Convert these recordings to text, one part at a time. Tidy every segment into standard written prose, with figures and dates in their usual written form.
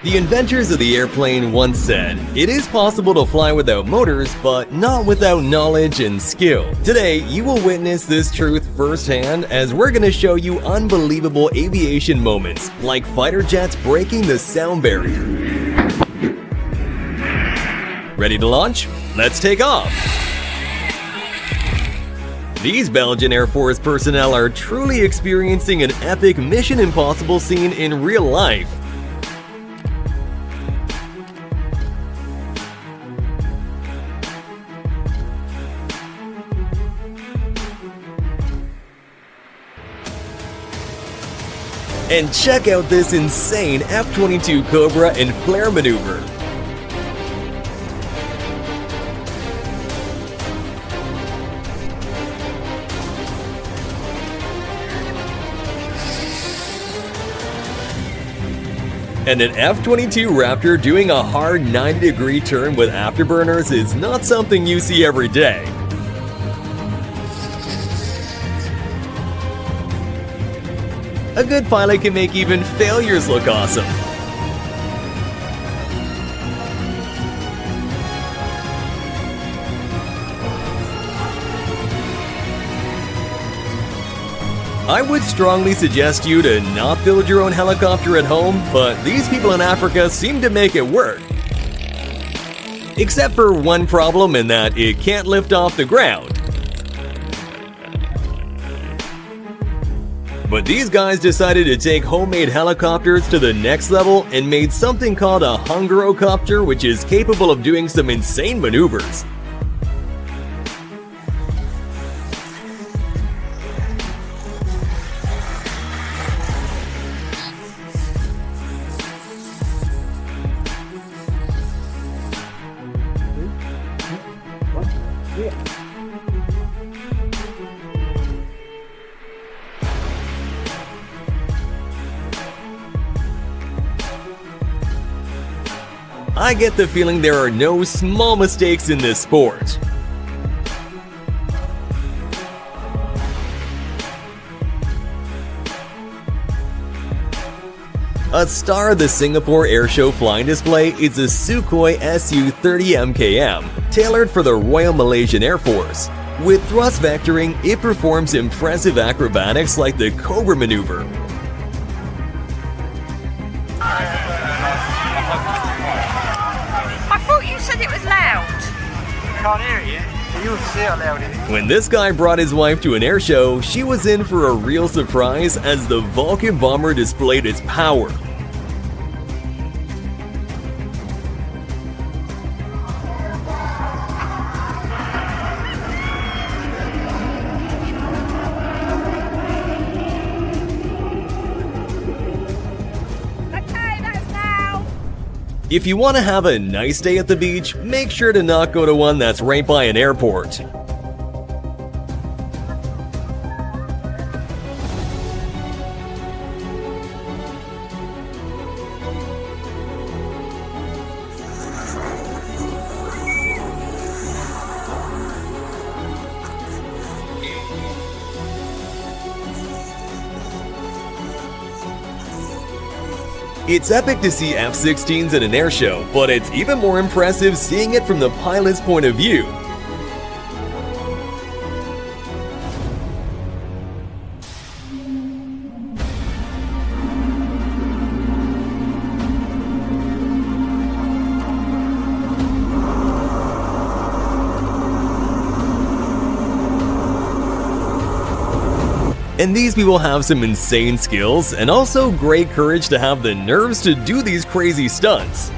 The inventors of the airplane once said, "It is possible to fly without motors, but not without knowledge and skill." Today, you will witness this truth firsthand as we're going to show you unbelievable aviation moments, like fighter jets breaking the sound barrier. Ready to launch? Let's take off! These Belgian Air Force personnel are truly experiencing an epic Mission Impossible scene in real life. And check out this insane F-22 Cobra and flare maneuver. And an F-22 Raptor doing a hard 90-degree turn with afterburners is not something you see every day. A good pilot can make even failures look awesome. I would strongly suggest you to not build your own helicopter at home, but these people in Africa seem to make it work. Except for one problem, in that it can't lift off the ground. But these guys decided to take homemade helicopters to the next level and made something called a hungarocopter, which is capable of doing some insane maneuvers. I get the feeling there are no small mistakes in this sport. A star of the Singapore Airshow flying display is a Sukhoi Su-30 MKM, tailored for the Royal Malaysian Air Force. With thrust vectoring, it performs impressive acrobatics like the Cobra maneuver. I thought you said it was loud. Can't hear it yet. You'll see how loud it is. When this guy brought his wife to an air show, she was in for a real surprise as the Vulcan bomber displayed its power. If you want to have a nice day at the beach, make sure to not go to one that's right by an airport. It's epic to see F-16s at an air show, but it's even more impressive seeing it from the pilot's point of view. And these people have some insane skills and also great courage to have the nerves to do these crazy stunts.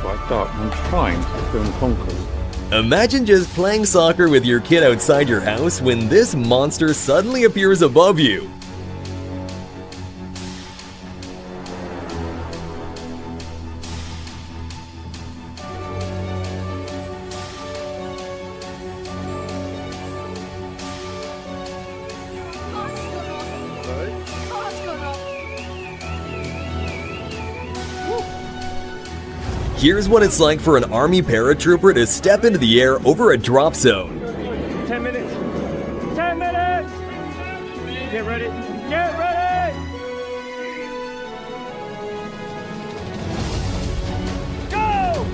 Quite dark. I'm trying to film concrete. Imagine just playing soccer with your kid outside your house when this monster suddenly appears above you. Here's what it's like for an Army paratrooper to step into the air over a drop zone. 10 minutes. 10 minutes. Get ready. Get ready. Go!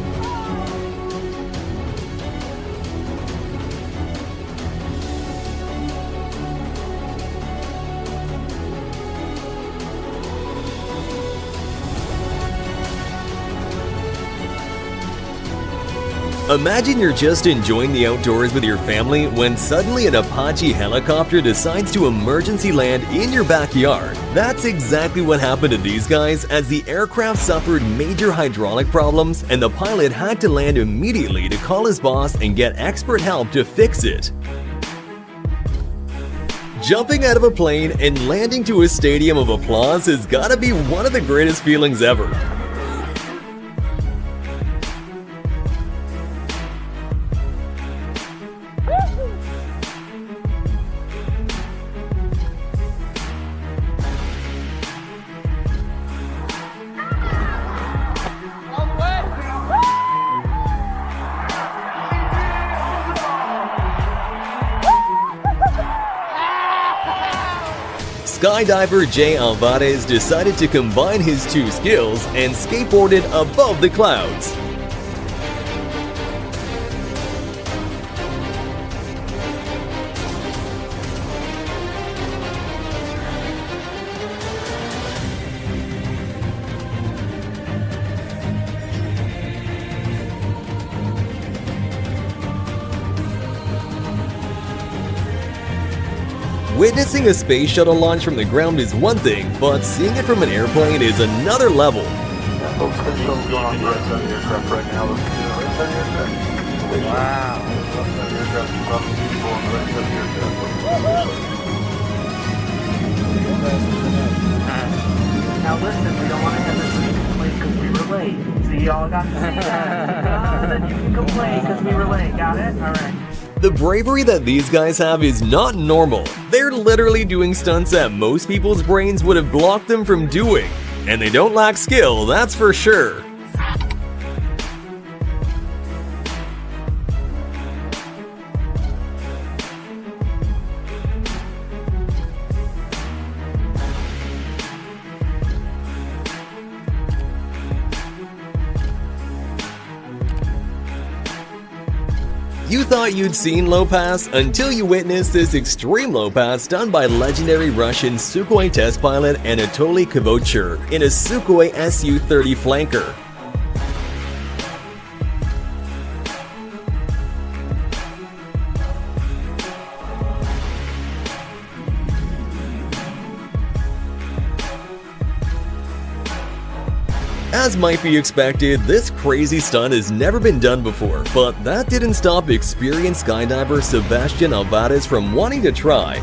Imagine you're just enjoying the outdoors with your family when suddenly an Apache helicopter decides to emergency land in your backyard. That's exactly what happened to these guys as the aircraft suffered major hydraulic problems and the pilot had to land immediately to call his boss and get expert help to fix it. Jumping out of a plane and landing to a stadium of applause has gotta be one of the greatest feelings ever. Skydiver Jay Alvarez decided to combine his two skills and skateboarded above the clouds. Witnessing a space shuttle launch from the ground is one thing, but seeing it from an airplane is another level. Now listen, we don't want to have this complaint because we were late. See, y'all got to see that. Then you can complain because we were late. Got it? All right. The bravery that these guys have is not normal. They're literally doing stunts that most people's brains would have blocked them from doing. And they don't lack skill, that's for sure. You thought you'd seen low pass until you witnessed this extreme low pass done by legendary Russian Sukhoi test pilot Anatoly Kavochur in a Sukhoi Su-30 flanker. As might be expected, this crazy stunt has never been done before, but that didn't stop experienced skydiver Sebastian Alvarez from wanting to try.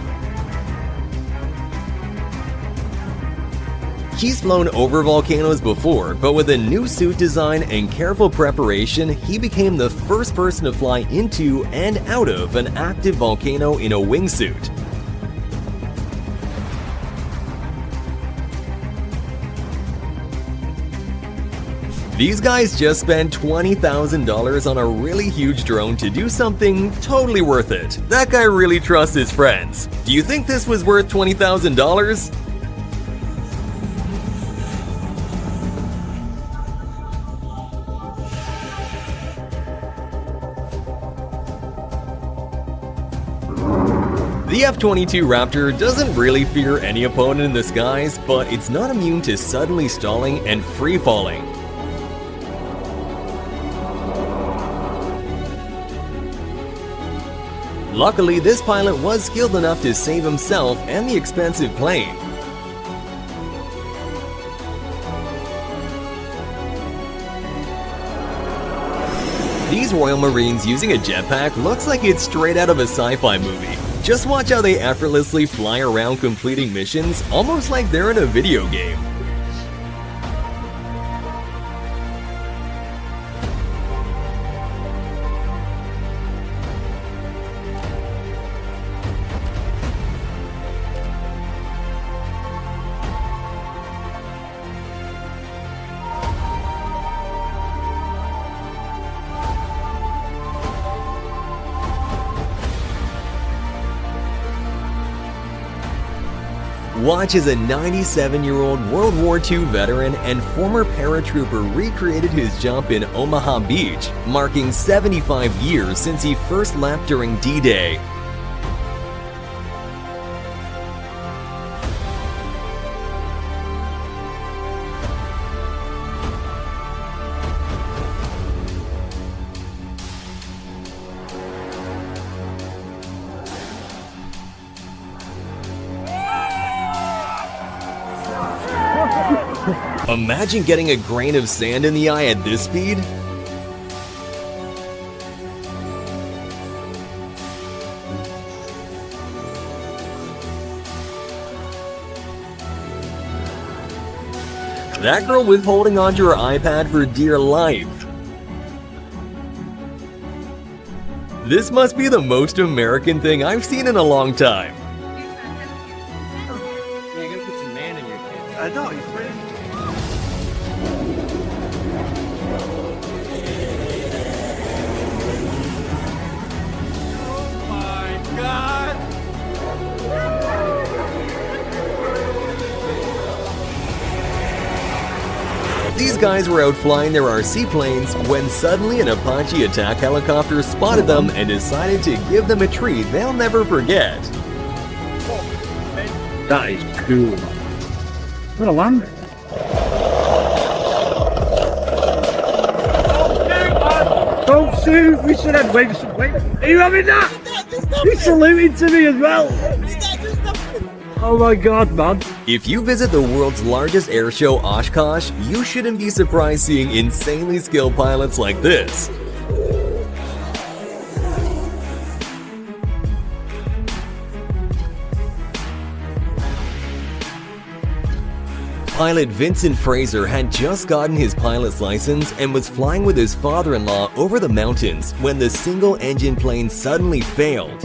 He's flown over volcanoes before, but with a new suit design and careful preparation, he became the first person to fly into and out of an active volcano in a wingsuit. These guys just spent $20,000 on a really huge drone to do something totally worth it. That guy really trusts his friends. Do you think this was worth $20,000? The F-22 Raptor doesn't really fear any opponent in the skies, but it's not immune to suddenly stalling and free-falling. Luckily, this pilot was skilled enough to save himself and the expensive plane. These Royal Marines using a jetpack looks like it's straight out of a sci-fi movie. Just watch how they effortlessly fly around completing missions, almost like they're in a video game. Watch as a 97-year-old World War II veteran and former paratrooper recreated his jump in Omaha Beach, marking 75 years since he first leapt during D-Day. Imagine getting a grain of sand in the eye at this speed. That girl was holding onto her iPad for dear life. This must be the most American thing I've seen in a long time. You're gonna put some man in your kid. I know, he's pretty. These guys were out flying their seaplanes when suddenly an Apache attack helicopter spotted them and decided to give them a treat they'll never forget. That is cool. What a land. Don't shoot! We should have waved some. Wait, are you having that? He's saluting to me as well. Oh my god, man. If you visit the world's largest air show, Oshkosh, you shouldn't be surprised seeing insanely skilled pilots like this. Pilot Vincent Fraser had just gotten his pilot's license and was flying with his father-in-law over the mountains when the single-engine plane suddenly failed.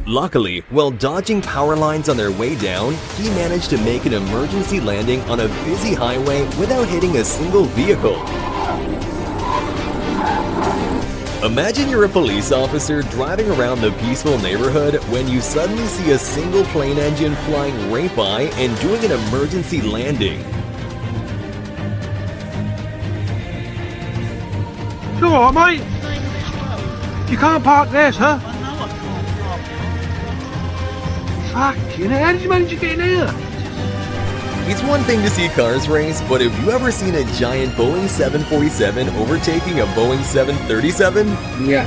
Luckily, while dodging power lines on their way down, he managed to make an emergency landing on a busy highway without hitting a single vehicle. Imagine you're a police officer driving around the peaceful neighborhood when you suddenly see a single plane engine flying right by and doing an emergency landing. You alright, mate? You can't park there, sir. Fucking hell, how did you manage to get in here? It's one thing to see cars race, but have you ever seen a giant Boeing 747 overtaking a Boeing 737? Yeah.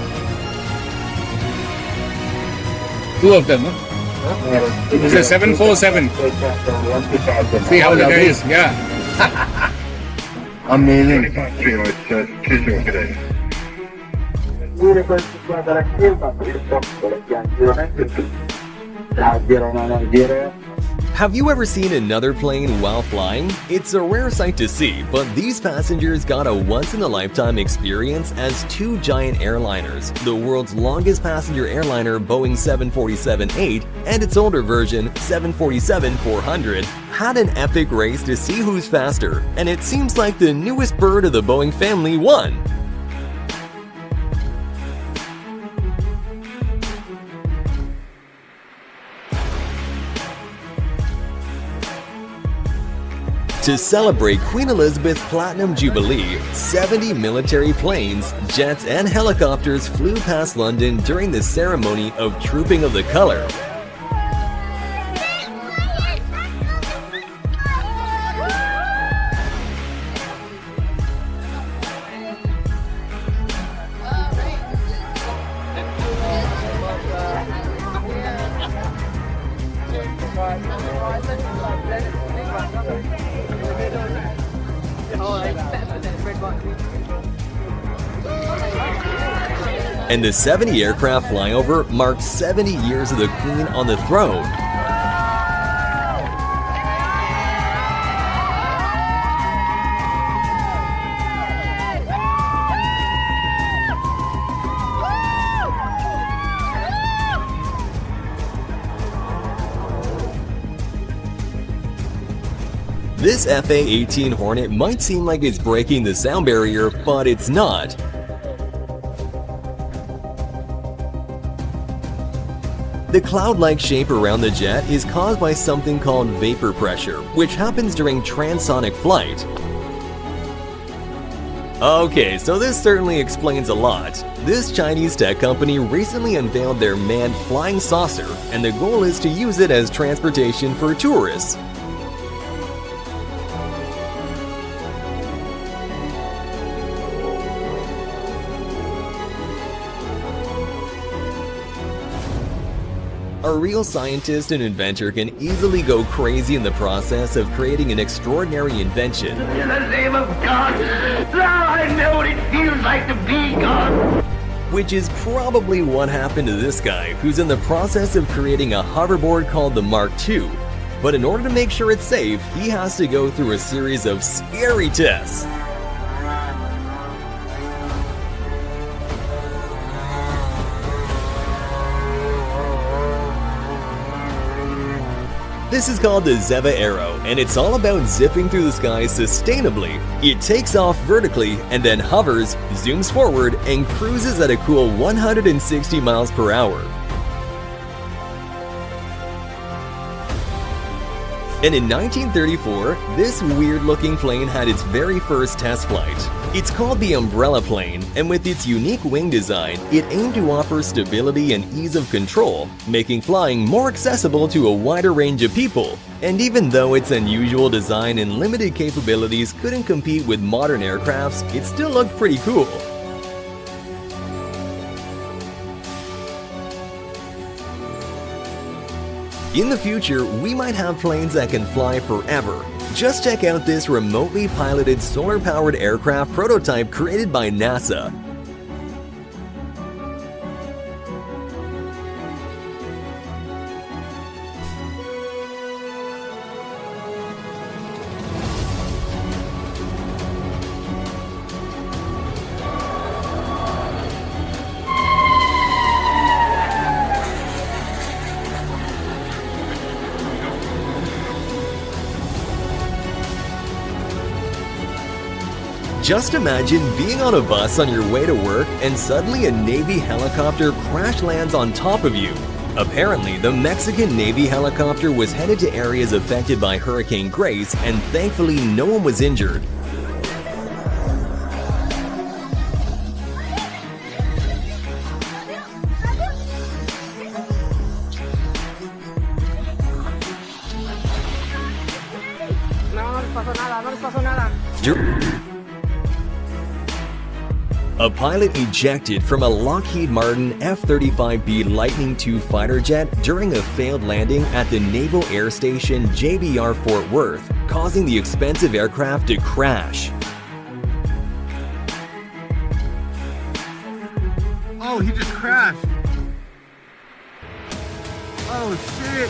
Two of them, huh? It's a 747. See how that is, yeah. Amazing. Have you ever seen another plane while flying? It's a rare sight to see, but these passengers got a once-in-a-lifetime experience as two giant airliners, the world's longest passenger airliner Boeing 747-8 and its older version 747-400 had an epic race to see who's faster, and it seems like the newest bird of the Boeing family won. To celebrate Queen Elizabeth's Platinum Jubilee, 70 military planes, jets, and helicopters flew past London during the ceremony of Trooping of the Colour. And the 70 aircraft flyover marked 70 years of the Queen on the throne. This FA-18 Hornet might seem like it's breaking the sound barrier, but it's not. The cloud-like shape around the jet is caused by something called vapor pressure, which happens during transonic flight. Okay, so this certainly explains a lot. This Chinese tech company recently unveiled their manned flying saucer, and the goal is to use it as transportation for tourists. A real scientist and inventor can easily go crazy in the process of creating an extraordinary invention. In the name of God, now I know what it feels like to be God. Which is probably what happened to this guy, who's in the process of creating a hoverboard called the Mark II. But in order to make sure it's safe, he has to go through a series of scary tests. This is called the Zeva Aero, and it's all about zipping through the sky sustainably. It takes off vertically and then hovers, zooms forward, and cruises at a cool 160 miles per hour. And in 1934, this weird-looking plane had its very first test flight. It's called the umbrella plane, and with its unique wing design, it aimed to offer stability and ease of control, making flying more accessible to a wider range of people. And even though its unusual design and limited capabilities couldn't compete with modern aircrafts, it still looked pretty cool. In the future, we might have planes that can fly forever. Just check out this remotely piloted solar-powered aircraft prototype created by NASA. Just imagine being on a bus on your way to work and suddenly a Navy helicopter crash lands on top of you. Apparently, the Mexican Navy helicopter was headed to areas affected by Hurricane Grace, and thankfully no one was injured. A pilot ejected from a Lockheed Martin F-35B Lightning II fighter jet during a failed landing at the Naval Air Station JBR Fort Worth, causing the expensive aircraft to crash. Oh, he just crashed. Oh, shit.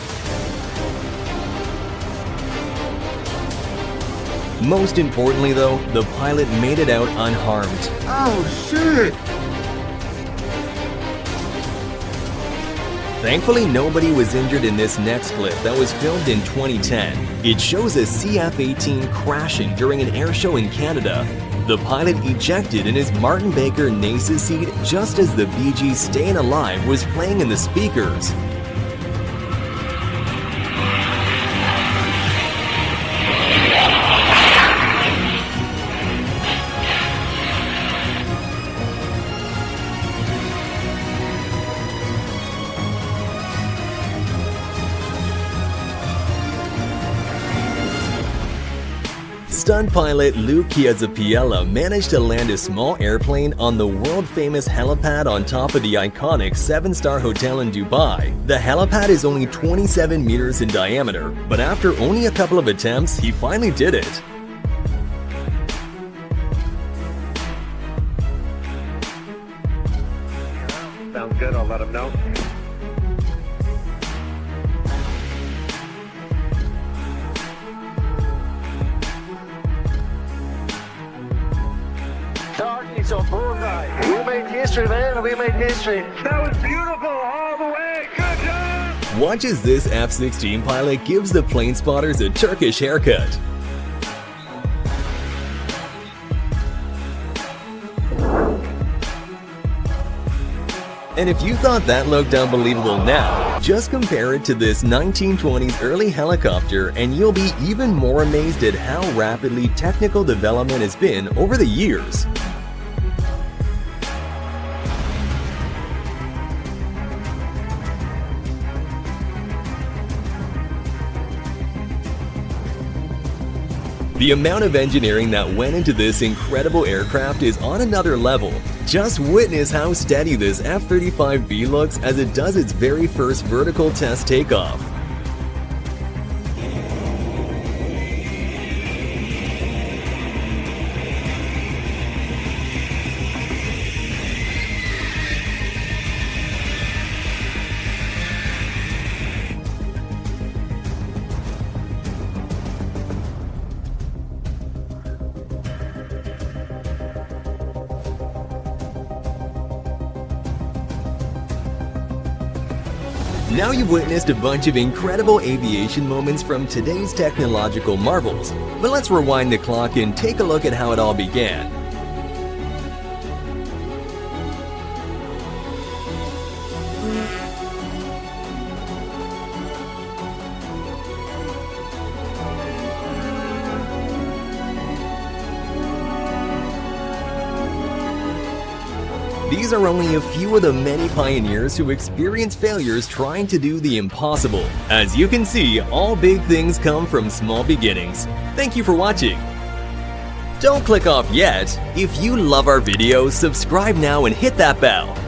Most importantly though, the pilot made it out unharmed. Oh, shit. Thankfully, nobody was injured in this next clip that was filmed in 2010. It shows a CF-18 crashing during an air show in Canada. The pilot ejected in his Martin Baker Nace's seat just as the Bee Gees' Stayin' Alive was playing in the speakers. Stunt pilot Lou Chiazzapiella managed to land a small airplane on the world-famous helipad on top of the iconic 7-star hotel in Dubai. The helipad is only 27 meters in diameter, but after only a couple of attempts, he finally did it. Sounds good, I'll let him know. It's a bull ride. We made history, man. We made history. That was beautiful all the way. Good job. Watch as this F-16 pilot gives the plane spotters a Turkish haircut. And if you thought that looked unbelievable now, just compare it to this 1920s early helicopter and you'll be even more amazed at how rapidly technical development has been over the years. The amount of engineering that went into this incredible aircraft is on another level. Just witness how steady this F-35B looks as it does its very first vertical test takeoff. Now you've witnessed a bunch of incredible aviation moments from today's technological marvels, but let's rewind the clock and take a look at how it all began. These are only a few of the many pioneers who experienced failures trying to do the impossible. As you can see, all big things come from small beginnings. Thank you for watching. Don't click off yet. If you love our videos, subscribe now and hit that bell.